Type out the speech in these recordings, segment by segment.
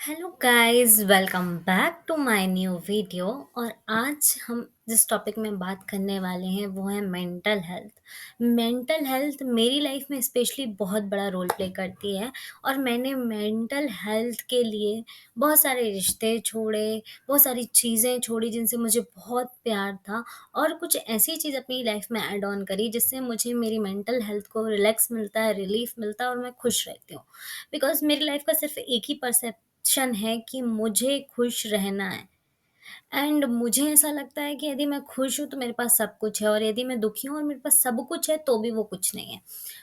Hello guys, welcome back to my new video. और आज हम जिस टॉपिक में बात करने वाले हैं वो है मेंटल हेल्थ। मेंटल हेल्थ मेरी लाइफ में स्पेशली बहुत बड़ा रोल प्ले करती है। और मैंने मेंटल हेल्थ के लिए बहुत सारे रिश्ते छोड़े, बहुत सारी चीज़ें छोड़ी जिनसे मुझे बहुत प्यार था, और कुछ ऐसी चीज़ अपनी लाइफ में ऐड ऑन करी जिससे मुझे मेरी मेंटल हेल्थ को रिलैक्स मिलता है, रिलीफ मिलता है, और मैं खुश रहती हूँ। बिकॉज़ मेरी लाइफ का सिर्फ एक ही पर्सेप्शन है कि मुझे खुश रहना है। एंड मुझे ऐसा लगता है कि यदि मैं खुश हूँ तो मेरे पास सब कुछ है, और यदि मैं दुखी हूँ और मेरे पास सब कुछ है तो भी वो कुछ नहीं है।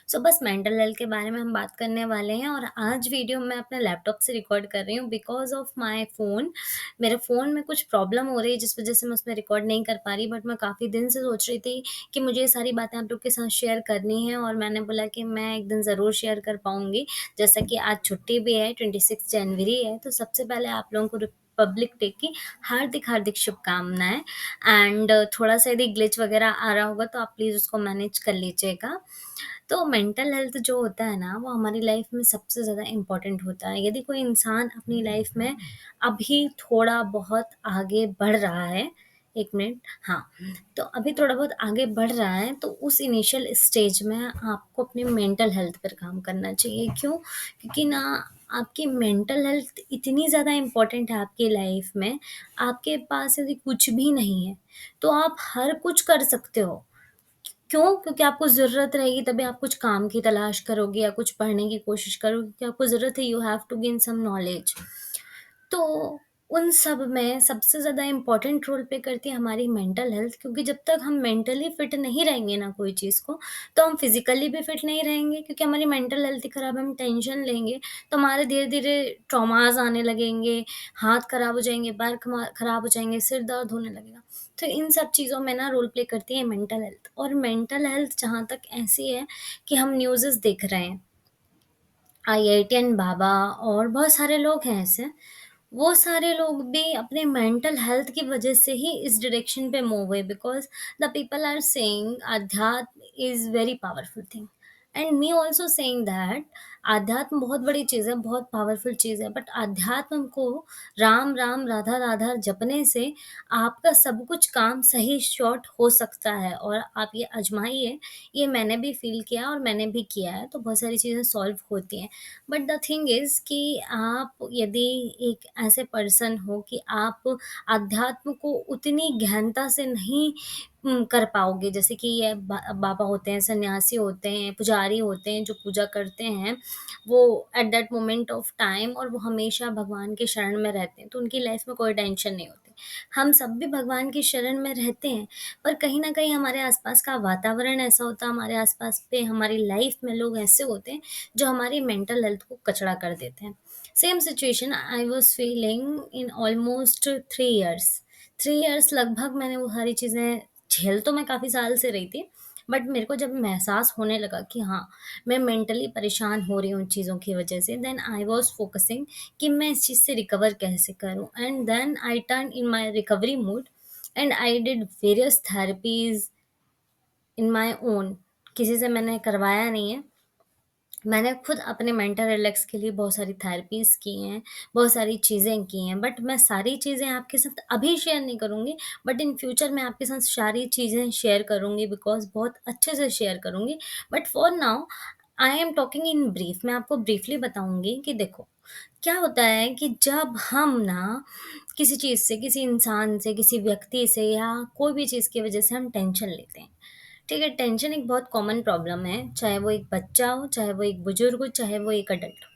सो बस मेंटल हेल्थ के बारे में हम बात करने वाले हैं। और आज वीडियो मैं अपने लैपटॉप से रिकॉर्ड कर रही हूँ बिकॉज़ ऑफ माय फ़ोन। मेरे फ़ोन में कुछ प्रॉब्लम हो रही है जिस वज़ह से मैं उसमें रिकॉर्ड नहीं कर पा रही, बट मैं काफ़ी दिन से सोच रही थी कि मुझे ये सारी बातें आप लोग के साथ शेयर करनी है, और मैंने बोला कि मैं एक दिन ज़रूर शेयर कर पाऊँगी। जैसा कि आज छुट्टी भी है, 26 जनवरी है, तो सबसे पहले आप लोगों को रिपब्लिक डे की हार्दिक-हार्दिक शुभकामनाएँ। एंड थोड़ा-सा यदि ग्लिच वगैरह आ रहा होगा तो आप प्लीज़ उसको मैनेज कर लीजिएगा। तो मेंटल हेल्थ जो होता है ना, वो हमारी लाइफ में सबसे ज़्यादा इम्पोर्टेंट होता है। यदि कोई इंसान अपनी लाइफ में अभी थोड़ा बहुत आगे बढ़ रहा है, 1 मिनट, हाँ, तो अभी थोड़ा बहुत आगे बढ़ रहा है तो उस इनिशियल स्टेज में आपको अपनी मेंटल हेल्थ पर काम करना चाहिए। क्यों? क्योंकि ना, आपकी मेंटल हेल्थ इतनी ज़्यादा इम्पोर्टेंट है आपकी लाइफ में। आपके पास यदि कुछ भी नहीं है, तो आप हर कुछ कर सकते हो। क्यों? क्योंकि आपको ज़रूरत रहेगी तभी आप कुछ काम की तलाश करोगे या कुछ पढ़ने की कोशिश करोगे, क्योंकि आपको ज़रूरत है, you have to gain some knowledge. तो उन सब में सबसे ज़्यादा इम्पोर्टेंट रोल प्ले करती है हमारी मेंटल हेल्थ, क्योंकि जब तक हम मेंटली फिट नहीं रहेंगे ना कोई चीज़ को, तो हम फिज़िकली भी फिट नहीं रहेंगे, क्योंकि हमारी मेंटल हेल्थ ही खराब है। हम टेंशन लेंगे तो हमारे धीरे-धीरे ट्रॉमाज़ आने लगेंगे, हाथ खराब हो जाएँगे, पैर खराब हो जाएँगे, सिर दर्द होने लगेगा। तो इन सब चीज़ों में ना रोल प्ले करती है मेंटल हेल्थ। और मेंटल हेल्थ जहाँ तक ऐसी है कि हम न्यूज़ेज़ देख रहे हैं, आईआईटीएन बाबा और बहुत सारे लोग हैं ऐसे, वो सारे लोग भी अपने मेंटल हेल्थ की वजह से ही इस डायरेक्शन पे मूव हुए, because the people are saying adhyatma is very powerful thing, and me also saying that अध्यात्म बहुत बड़ी चीज़ है, बहुत पावरफुल चीज़ है, बट अध्यात्म को राम, राम, राधा, राधा जपने से आपका सब कुछ काम सही शॉर्ट हो सकता है, और आप ये आज़माइए। ये मैंने भी फ़ील किया और मैंने भी किया है, तो बहुत सारी चीज़ें सॉल्व होती हैं। बट द थिंग इज़ कि आप यदि एक ऐसे पर्सन हो कि आप अध्यात्म को उतनी गहनता से नहीं कर पाओगे, जैसे कि ये बाबा होते हैं, सन्यासी होते हैं, पुजारी होते हैं जो पूजा करते हैं, वो eight that moment of time, और वो हमेशा भगवान के शरण में रहते हैं, तो उनकी लाइफ में कोई टेंशन नहीं होती। हम सब भी भगवान की शरण में रहते हैं, पर कहीं न कहीं हमारे आस-पास का वातावरण ऐसा होता है, हमारे आस-पास पे हमारी लाइफ में लोग ऐसे होते हैं जो हमारी मेंटल हेल्थ को कचड़ा कर देते हैं। Same situation I was feeling in almost 3 years. 3 years लगभग मैंने वो सारी चीज़ें झेल तो मैं काफ़ी साल से रही थी, बट मेरे को जब एहसास होने लगा कि हाँ, मैं मेंटली परेशान हो रही हूँ उन चीज़ों की वजह से, देन आई वाज़ फोकसिंग कि मैं इस चीज़ से रिकवर कैसे करूँ, and then I turn in my recovery mode, and I did various therapies in my own. किसी से मैंने करवाया नहीं है। मैंने खुद अपने मेंटल रिलैक्स के लिए बहुत सारी थेरेपीज़ की हैं, बहुत सारी चीज़ें की हैं, बट मैं सारी चीज़ें आपके साथ अभी शेयर नहीं करूँगी, बट इन फ्यूचर मैं आपके साथ सारी चीज़ें शेयर करूँगी, बिकॉज़ बहुत अच्छे से शेयर करूँगी। But for now I am talking in brief. मैं आपको ब्रीफली बताऊँगी कि देखो, क्या होता है कि जब हम ना किसी चीज़ से, किसी इंसान से, किसी व्यक्ति से या कोई भी चीज़ की वज़ह से हम टेंशन लेते हैं। ठीक है, टेंशन एक बहुत कॉमन प्रॉब्लम है, चाहे वो एक बच्चा हो, चाहे वो एक बुजुर्ग हो, चाहे वो एक अडल्ट हो।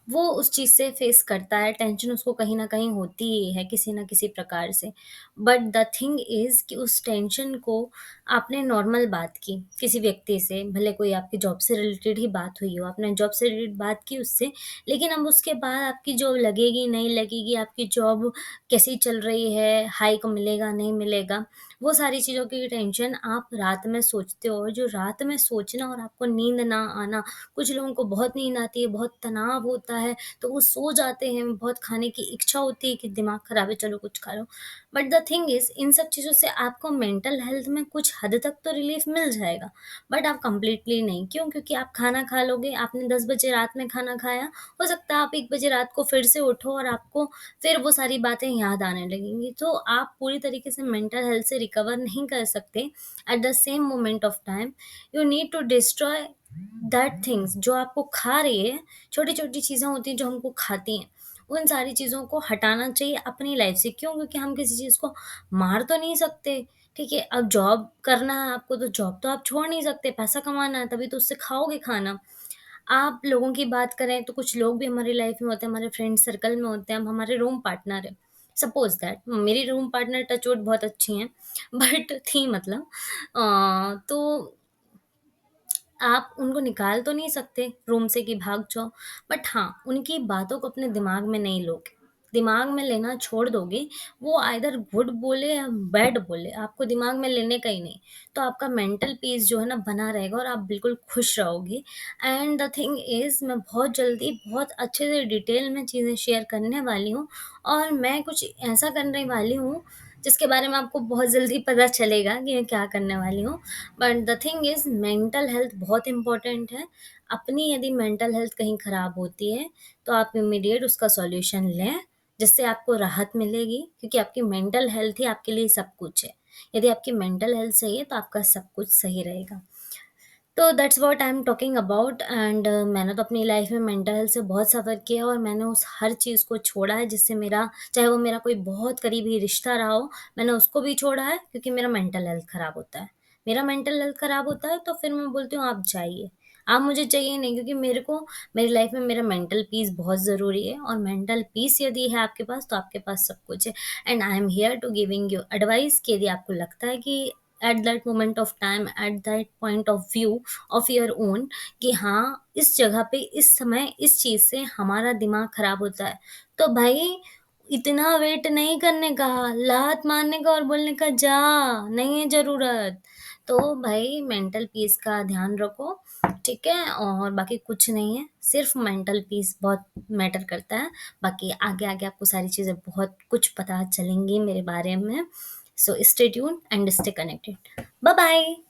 वो उस चीज़ से फेस करता है, टेंशन उसको कहीं न कहीं होती ही है किसी न किसी प्रकार से। बट द थिंग इज़ कि उस टेंशन को आपने नॉर्मल बात की किसी व्यक्ति से, भले कोई आपकी जॉब से रिलेटेड ही बात हुई हो, आपने जॉब से रिलेटेड बात की उससे, लेकिन अब उसके बाद आपकी जॉब लगेगी, नहीं लगेगी, आपकी जॉब कैसी चल रही है, हाइक मिलेगा, नहीं मिलेगा, वो सारी चीज़ों की टेंशन आप रात में सोचते हो, और जो रात में सोचना और आपको नींद ना आना, कुछ लोगों को बहुत नींद आती है, बहुत तनाव होता है, तो वो सो जाते हैं, बहुत खाने की इच्छा होती है कि दिमाग खराब है, चलो कुछ खा लो। बट द थिंग इज़ इन सब चीज़ों से आपको मेंटल हेल्थ में कुछ हद तक तो रिलीफ मिल जाएगा, बट आप कंप्लीटली नहीं। क्यों? क्योंकि आप खाना खा लोगे, आपने 10 बजे रात में खाना खाया, हो सकता है आप 1 बजे रात को फिर से उठो और आपको फिर वो सारी बातें याद आने लगेंगी। तो आप पूरी तरीके से मेंटल हेल्थ से रिकवर नहीं कर सकते। At the same moment of time you need to destroy that things जो आपको खा रही है। छोटी-छोटी चीज़ें होती हैं जो हमको खाती हैं, उन सारी चीज़ों को हटाना चाहिए अपनी लाइफ से। क्यों? क्योंकि हम किसी चीज़ को मार तो नहीं सकते, ठीक है? अब जॉब करना है आपको तो जॉब तो आप छोड़ नहीं सकते, पैसा कमाना है तभी तो उससे खाओगे खाना। आप लोगों की बात करें तो कुछ लोग भी हमारी लाइफ में होते हैं, हमारे फ्रेंड सर्कल में होते हैं, अब हमारे रूम पार्टनर हैं। सपोज़ दैट मेरी रूम पार्टनर टच वुड बहुत अच्छी हैं बट थी मतलब तो आप उनको निकाल तो नहीं सकते रूम से कि भाग जाओ, बट हाँ, उनकी बातों को अपने दिमाग में नहीं लोगे। दिमाग में लेना छोड़ दोगे, वो आइदर गुड बोले या बैड बोले, आपको दिमाग में लेने का ही नहीं। तो आपका मेंटल पीस जो है ना बना रहेगा और आप बिल्कुल खुश रहोगे। एंड द थिंग इज़ मैं बहुत जल्दी बहुत अच्छे से डिटेल में चीज़ें शेयर करने वाली हूँ और मैं कुछ ऐसा करने वाली हूँ, जिसके बारे में आपको बहुत जल्दी पता चलेगा कि मैं क्या करने वाली हूँ। But the thing is mental health बहुत इम्पोर्टेंट है। अपनी यदि मेंटल हेल्थ कहीं ख़राब होती है, तो आप इमीडिएट उसका सॉल्यूशन लें, जिससे आपको राहत मिलेगी क्योंकि आपकी मेंटल हेल्थ ही आपके लिए सब कुछ है। यदि आपकी मेंटल हेल्थ सही है, तो आपका सब कुछ सही रहेगा। तो that's what I am talking about and मैंने तो अपनी लाइफ में मेंटल हेल्थ से बहुत सफ़र किया और मैंने उस हर चीज़ को छोड़ा है जिससे मेरा चाहे वो मेरा कोई बहुत करीबी रिश्ता रहा हो, मैंने उसको भी छोड़ा है क्योंकि मेरा मेंटल हेल्थ ख़राब होता है। मेरा मेंटल हेल्थ ख़राब होता है तो फिर मैं बोलती हूँ आप जाइए। आप मुझे चाहिए नहीं क्योंकि मेरे को मेरी लाइफ में मेरा मेंटल पीस बहुत ज़रूरी है और मेंटल पीस यदि है आपके पास तो आपके पास सब कुछ है। And I am here to giving you advice कि यदि आपको लगता है कि at that moment of time, at that point of view of your own कि हाँ, इस जगह पे इस समय इस चीज़ से हमारा दिमाग खराब होता है। तो भाई इतना वेट नहीं करने का, लात मारने का और बोलने का जा, नहीं है ज़रूरत। तो भाई मेंटल पीस का ध्यान रखो, ठीक है? और बाकी कुछ नहीं है, सिर्फ़ मेंटल पीस बहुत मैटर करता है। बाकी आगे-आगे आपको सारी चीज़ें बहुत कुछ पता चलेंगी मेरे बारे में। So stay tuned and stay connected. Bye bye.